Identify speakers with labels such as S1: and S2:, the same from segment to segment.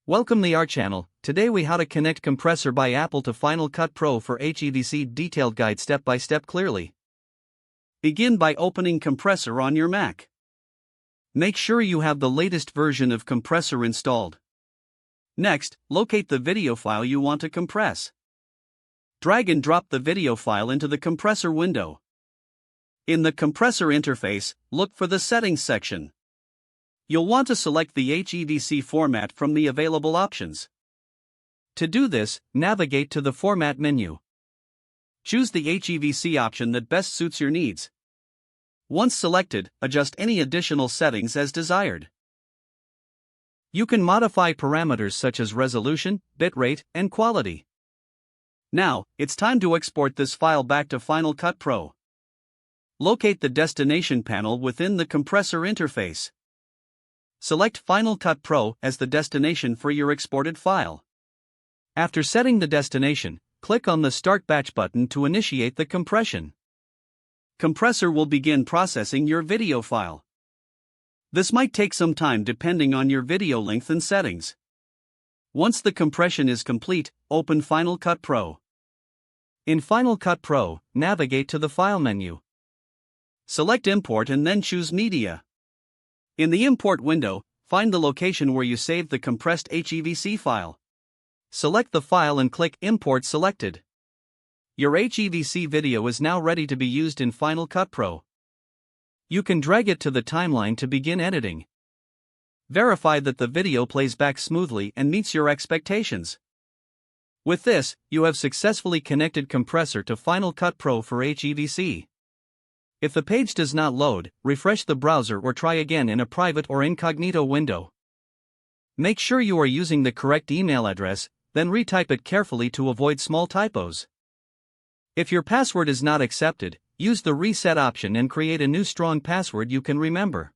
S1: Welcome to our channel. Today we how to connect Compressor by Apple to Final Cut Pro for HEVC detailed guide step by step clearly. Begin by opening Compressor on your Mac. Make sure you have the latest version of Compressor installed. Next, locate the video file you want to compress. Drag and drop the video file into the Compressor window. In the Compressor interface, look for the Settings section. You'll want to select the HEVC format from the available options. To do this, navigate to the Format menu. Choose the HEVC option that best suits your needs. Once selected, adjust any additional settings as desired. You can modify parameters such as resolution, bitrate, and quality. Now, it's time to export this file back to Final Cut Pro. Locate the Destination panel within the Compressor interface. Select Final Cut Pro as the destination for your exported file. After setting the destination, click on the Start Batch button to initiate the compression. Compressor will begin processing your video file. This might take some time depending on your video length and settings. Once the compression is complete, open Final Cut Pro. In Final Cut Pro, navigate to the File menu. Select Import and then choose Media. In the Import window, find the location where you saved the compressed HEVC file. Select the file and click Import Selected. Your HEVC video is now ready to be used in Final Cut Pro. You can drag it to the timeline to begin editing. Verify that the video plays back smoothly and meets your expectations. With this, you have successfully connected Compressor to Final Cut Pro for HEVC. If the page does not load, refresh the browser or try again in a private or incognito window. Make sure you are using the correct email address, then retype it carefully to avoid small typos. If your password is not accepted, use the reset option and create a new strong password you can remember.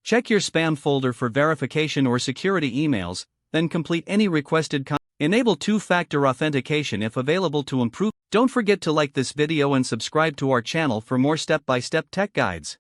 S1: Check your spam folder for verification or security emails, then complete any requested content. Enable two-factor authentication if available to improve. Don't forget to like this video and subscribe to our channel for more step-by-step tech guides.